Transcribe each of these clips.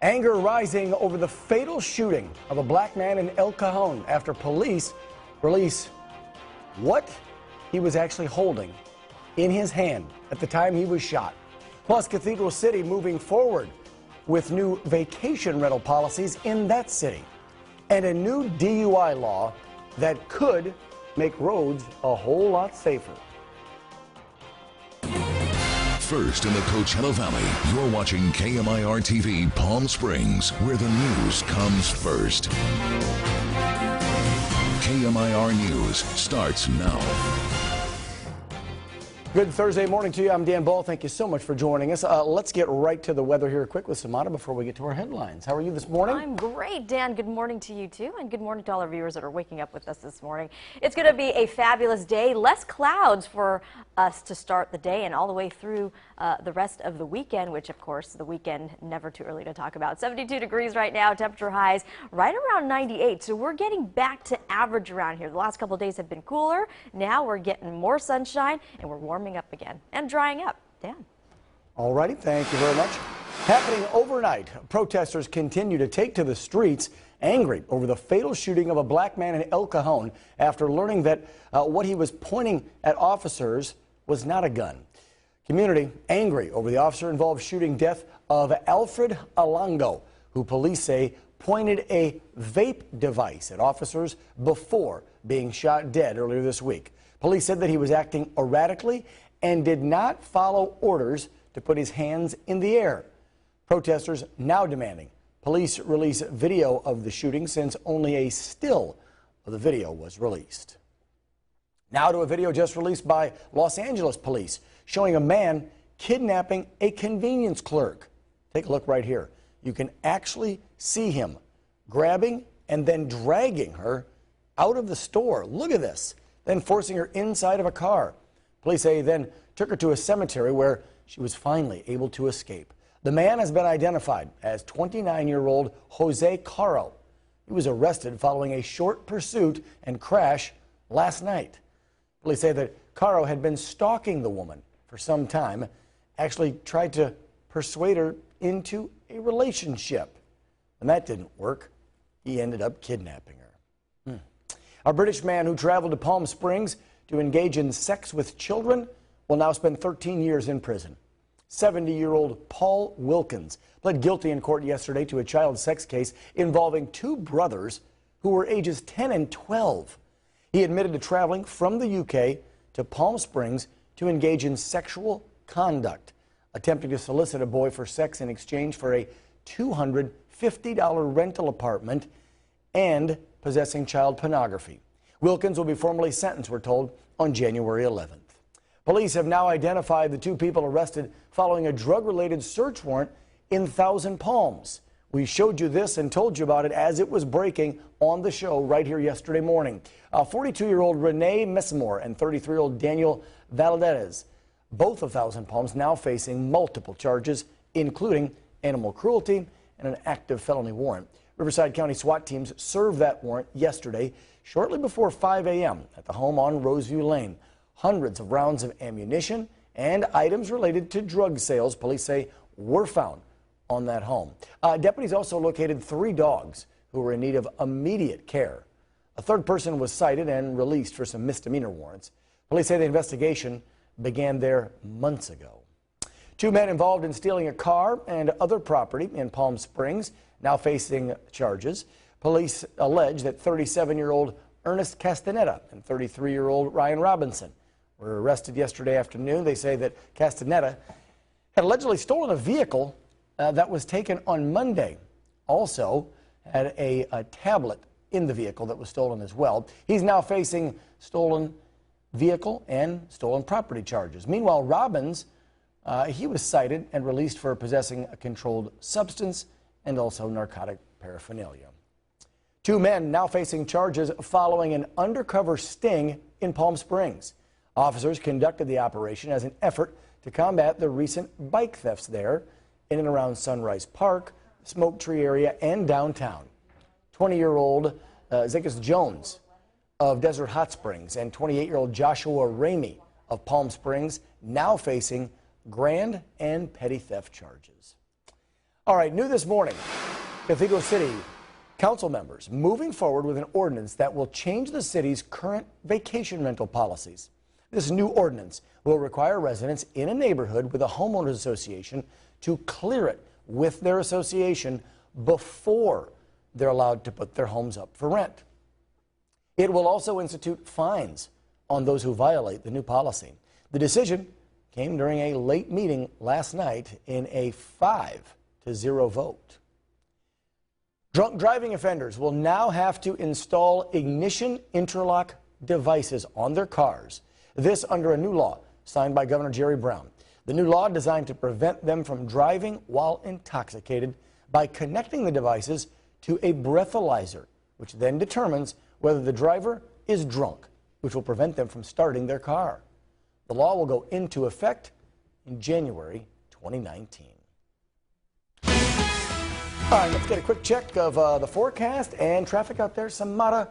Anger rising over the fatal shooting of a black man in El Cajon after police release what he was actually holding in his hand at the time he was shot. Plus, Cathedral City moving forward with new vacation rental policies in that city and a new DUI law that could make roads a whole lot safer. First in the Coachella Valley, you're watching KMIR-TV Palm Springs, where the news comes first. KMIR News starts now. Good Thursday morning to you. I'm Dan Ball. Thank you so much for joining us. Let's get right to the weather here quick with Samantha before we get to our headlines. How are you this morning? I'm great, Dan. Good morning to you, too, and good morning to all our viewers that are waking up with us this morning. It's going to be a fabulous day. Less clouds for us to start the day and all the way through the rest of the weekend, which, of course, the weekend never too early to talk about. 72 degrees right now, temperature highs right around 98, so we're getting back to average around here. The last couple of days have been cooler. Now we're getting more sunshine, and we're warming up again and drying up. Dan. All righty, thank you very much. Happening overnight, protesters continue to take to the streets angry over the fatal shooting of a black man in El Cajon after learning that what he was pointing at officers was not a gun. Community angry over the officer-involved shooting death of Alfred Alongo, who police say pointed a vape device at officers before being shot dead earlier this week. Police said that he was acting erratically and did not follow orders to put his hands in the air. Protesters now demanding police release video of the shooting since only a still of the video was released. Now to a video just released by Los Angeles police showing a man kidnapping a convenience clerk. Take a look right here. You can actually see him grabbing and then dragging her out of the store. Look at this. Then forcing her inside of a car. Police say he then took her to a cemetery where she was finally able to escape. The man has been identified as 29-year-old Jose Caro. He was arrested following a short pursuit and crash last night. Police say that Caro had been stalking the woman for some time, actually tried to persuade her into a relationship. When that didn't work, he ended up kidnapping her. A British man who traveled to Palm Springs to engage in sex with children will now spend 13 years in prison. 70-year-old Paul Wilkins pled guilty in court yesterday to a child sex case involving two brothers who were ages 10 and 12. He admitted to traveling from the UK to Palm Springs to engage in sexual conduct, attempting to solicit a boy for sex in exchange for a $250 rental apartment and possessing child pornography. Wilkins will be formally sentenced, we're told, on January 11th. Police have now identified the two people arrested following a drug-related search warrant in Thousand Palms. We showed you this and told you about it as it was breaking on the show right here yesterday morning. 42-year-old Renee Messamore and 33-year-old Daniel Valdez, both of Thousand Palms, now facing multiple charges, including animal cruelty and an active felony warrant. Riverside County SWAT teams served that warrant yesterday, shortly before 5 a.m. at the home on Roseview Lane. Hundreds of rounds of ammunition and items related to drug sales, police say, were found on that home. Deputies also located 3 dogs who were in need of immediate care. A third person was cited and released for some misdemeanor warrants. Police say the investigation began there months ago. 2 men involved in stealing a car and other property in Palm Springs now facing charges. Police allege that 37-year-old Ernest Castaneda and 33-year-old Ryan Robinson were arrested yesterday afternoon. They say that Castaneda had allegedly stolen a vehicle that was taken on Monday. Also had a tablet in the vehicle that was stolen as well. He's now facing stolen vehicle and stolen property charges. Meanwhile, Robbins, he was cited and released for possessing a controlled substance and also narcotic paraphernalia. 2 men now facing charges following an undercover sting in Palm Springs. Officers conducted the operation as an effort to combat the recent bike thefts there in and around Sunrise Park, Smoke Tree area, and downtown. 20-year-old Zachus Jones of Desert Hot Springs and 28-year-old Joshua Ramey of Palm Springs now facing grand and petty theft charges. All right, new this morning, Cathedral City council members moving forward with an ordinance that will change the city's current vacation rental policies. This new ordinance will require residents in a neighborhood with a homeowners association to clear it with their association before they're allowed to put their homes up for rent. It will also institute fines on those who violate the new policy. The decision came during a late meeting last night in a 5-0 vote. Drunk driving offenders will now have to install ignition interlock devices on their cars. This under a new law signed by Governor Jerry Brown. The new law designed to prevent them from driving while intoxicated by connecting the devices to a breathalyzer, which then determines whether the driver is drunk, which will prevent them from starting their car. The law will go into effect in January 2019. All right, let's get a quick check of the forecast and traffic out there. Samara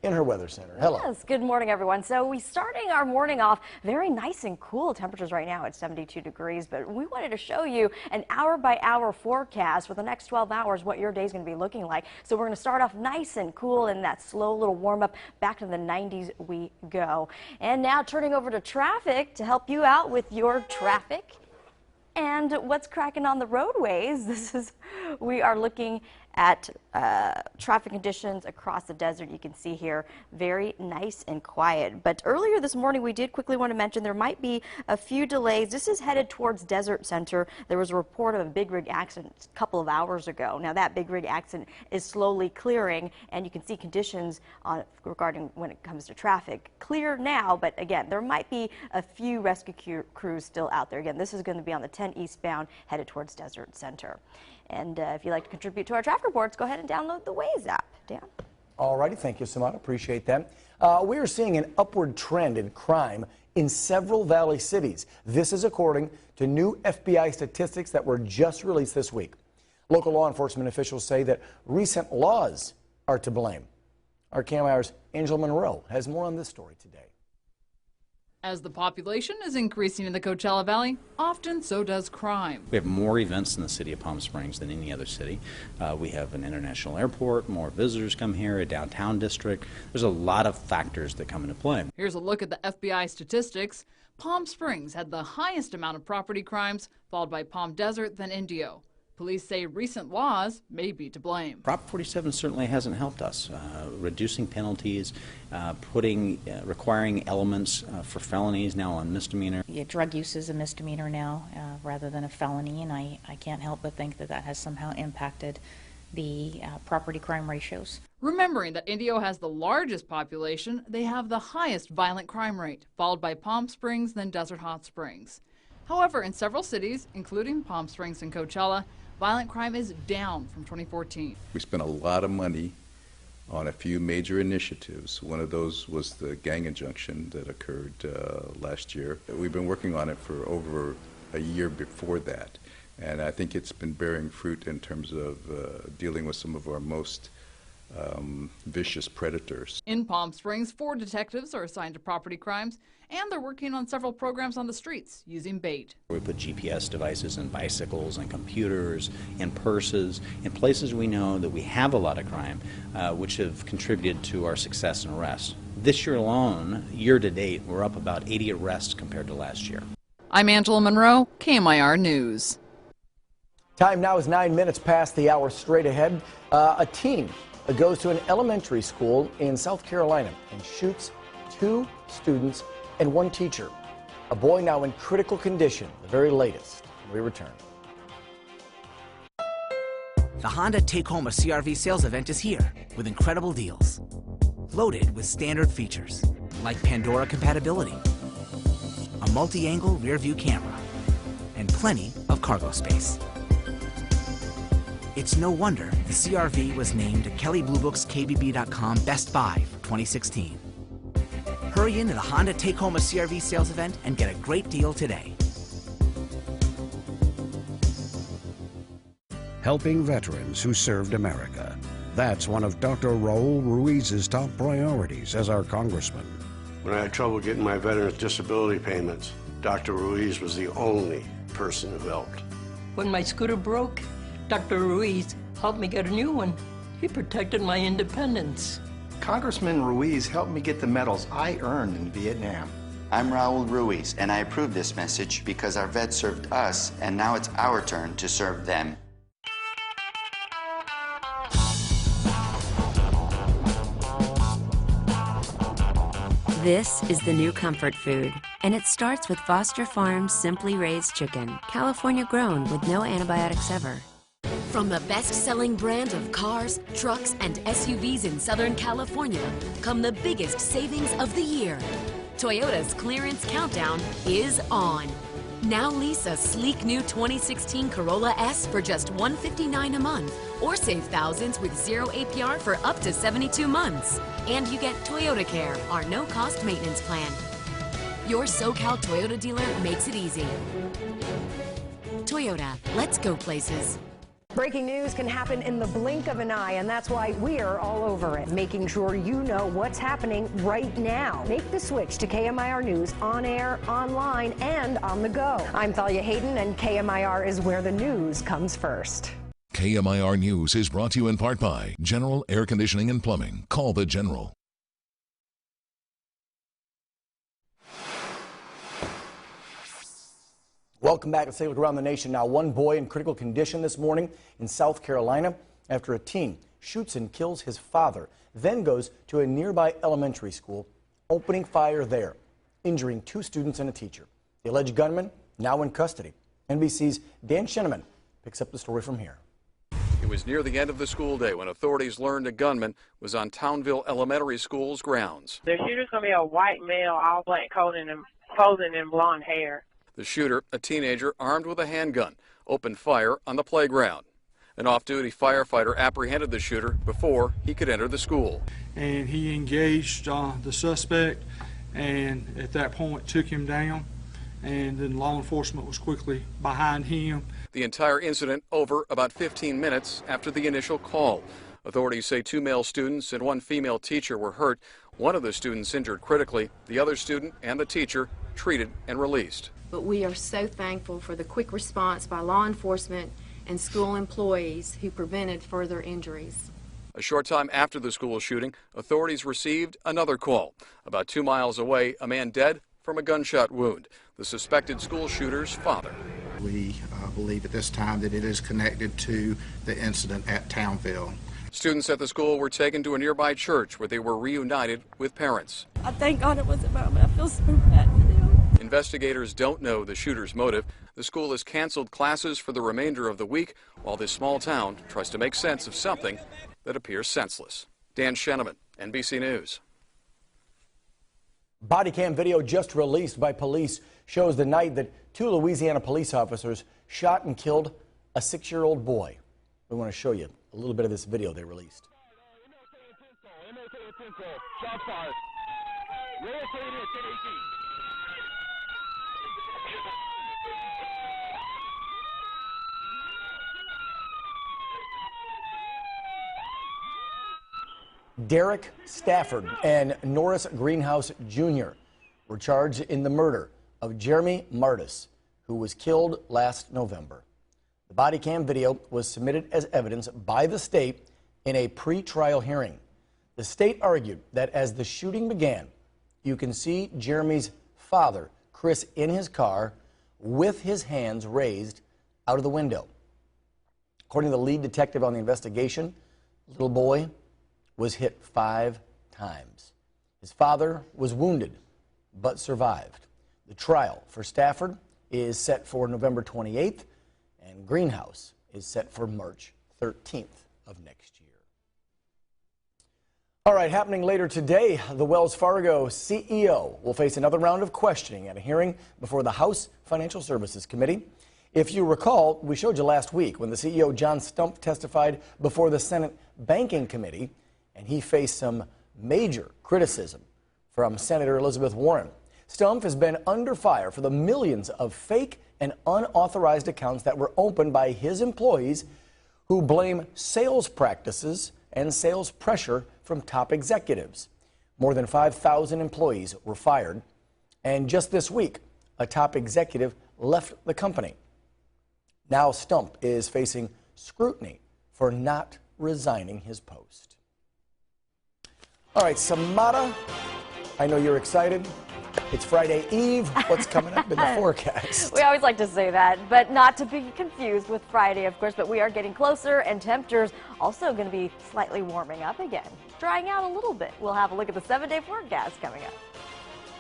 in her weather center. Hello. Yes, good morning, everyone. So we're starting our morning off very nice and cool. Temperatures right now at 72 degrees, but we wanted to show you an hour-by-hour forecast for the next 12 hours, what your day is going to be looking like. So we're going to start off nice and cool and that slow little warm-up. Back to the 90s we go. And now turning over to traffic to help you out with your traffic and what's cracking on the roadways. We are looking at traffic conditions across the desert. You can see here very nice and quiet. But earlier this morning we did quickly want to mention there might be a few delays. This is headed towards Desert Center. There was a report of a big rig accident a couple of hours ago. Now that big rig accident is slowly clearing, and you can see conditions regarding when it comes to traffic clear now, but again there might be a few rescue crews still out there. Again, this is going to be on the 10 eastbound headed towards Desert Center. And if you'd like to contribute to our traffic reports, go ahead and download the Waze app. Dan? All righty, thank you, Samara. Appreciate that. We are seeing an upward trend in crime in several Valley cities. This is according to new FBI statistics that were just released this week. Local law enforcement officials say that recent laws are to blame. Our KMIR's Angela Monroe has more on this story today. As the population is increasing in the Coachella Valley, often so does crime. We have more events in the city of Palm Springs than any other city. We have an international airport, more visitors come here, a downtown district. There's a lot of factors that come into play. Here's a look at the FBI statistics. Palm Springs had the highest amount of property crimes, followed by Palm Desert, then Indio. Police say recent laws may be to blame. Prop 47 certainly hasn't helped us. Reducing penalties, requiring elements for felonies now on misdemeanor. Yeah, drug use is a misdemeanor now rather than a felony, and I can't help but think that that has somehow impacted the property crime ratios. Remembering that Indio has the largest population, they have the highest violent crime rate, followed by Palm Springs, then Desert Hot Springs. However, in several cities, including Palm Springs and Coachella, violent crime is down from 2014. We spent a lot of money on a few major initiatives. One of those was the gang injunction that occurred last year. We've been working on it for over a year before that, and I think it's been bearing fruit in terms of dealing with some of our most vicious predators. In Palm Springs, 4 detectives are assigned to property crimes, and they're working on several programs on the streets using bait. We put GPS devices in bicycles and computers and purses in places we know that we have a lot of crime, which have contributed to our success in arrests. This year alone, year to date, we're up about 80 arrests compared to last year. I'm Angela Monroe, KMIR News. Time now is 9 minutes past the hour. Straight ahead. A teen goes to an elementary school in South Carolina and shoots 2 students and 1 teacher. A boy now in critical condition, the very latest. We return. The Honda Take Home a CR-V sales event is here with incredible deals. Loaded with standard features like Pandora compatibility, a multi-angle rear view camera, and plenty of cargo space. It's no wonder the CR-V was named Kelley Blue Book's KBB.com Best Buy for 2016. Hurry into the Honda Take Home a CR-V sales event and get a great deal today. Helping veterans who served America. That's one of Dr. Raul Ruiz's top priorities as our congressman. When I had trouble getting my veterans disability payments, Dr. Ruiz was the only person who helped. When my scooter broke, Dr. Ruiz helped me get a new one. He protected my independence. Congressman Ruiz helped me get the medals I earned in Vietnam. I'm Raul Ruiz, and I approve this message because our vets served us, and now it's our turn to serve them. This is the new comfort food, and it starts with Foster Farms Simply Raised Chicken, California grown with no antibiotics ever. From the best-selling brand of cars, trucks, and SUVs in Southern California come the biggest savings of the year. Toyota's clearance countdown is on. Now lease a sleek new 2016 Corolla S for just $159 a month, or save thousands with 0 APR for up to 72 months. And you get Toyota Care, our no-cost maintenance plan. Your SoCal Toyota dealer makes it easy. Toyota, let's go places. Breaking news can happen in the blink of an eye, and that's why we're all over it, making sure you know what's happening right now. Make the switch to KMIR News on air, online, and on the go. I'm Thalia Hayden, and KMIR is where the news comes first. KMIR News is brought to you in part by General Air Conditioning and Plumbing. Call the General. Welcome back. Let's take a look around the nation now. One boy in critical condition this morning in South Carolina after a teen shoots and kills his father, then goes to a nearby elementary school, opening fire there, injuring 2 students and a teacher. The alleged gunman now in custody. NBC's Dan Scheneman picks up the story from here. It was near the end of the school day when authorities learned a gunman was on Townville Elementary School's grounds. The shooter's going to be a white male, all black clothing and blonde hair. The shooter, a teenager armed with a handgun, opened fire on the playground. An off-duty firefighter apprehended the shooter before he could enter the school. And he engaged the suspect, and at that point took him down, and then law enforcement was quickly behind him. The entire incident over about 15 minutes after the initial call. Authorities say 2 male students and 1 female teacher were hurt. One of the students injured critically. The other student and the teacher treated and released. But we are so thankful for the quick response by law enforcement and school employees who prevented further injuries. A short time after the school shooting, authorities received another call. About 2 miles away, a man dead from a gunshot wound. The suspected school shooter's father. We believe at this time that it is connected to the incident at Townville. Students at the school were taken to a nearby church where they were reunited with parents. I thank God it wasn't mine, but I feel so bad for them. Investigators don't know the shooter's motive. The school has canceled classes for the remainder of the week while this small town tries to make sense of something that appears senseless. Dan Scheneman, NBC News. Body cam video just released by police shows the night that 2 Louisiana police officers shot and killed a 6-year-old boy. We want to show you a little bit of this video they released. Derek Stafford and Norris Greenhouse Jr. were charged in the murder of Jeremy Martis, who was killed last November. The body cam video was submitted as evidence by the state in a pre-trial hearing. The state argued that as the shooting began, you can see Jeremy's father, Chris, in his car with his hands raised out of the window. According to the lead detective on the investigation, the little boy was hit 5 times. His father was wounded but survived. The trial for Stafford is set for November 28th, and Greenhouse is set for March 13th of next year. All right, happening later today, the Wells Fargo CEO will face another round of questioning at a hearing before the House Financial Services Committee. If you recall, we showed you last week when the CEO, John Stumpf, testified before the Senate Banking Committee, and he faced some major criticism from Senator Elizabeth Warren. Stumpf has been under fire for the millions of fake and unauthorized accounts that were opened by his employees who blame sales practices and sales pressure from top executives. More than 5,000 employees were fired, and just this week, a top executive left the company. Now Stumpf is facing scrutiny for not resigning his post. All right, Samara, I know you're excited. It's Friday Eve. What's coming up in the forecast? We always like to say that, but not to be confused with Friday, of course, but we are getting closer, and temperatures also going to be slightly warming up again, drying out a little bit. We'll have a look at the 7-day forecast coming up.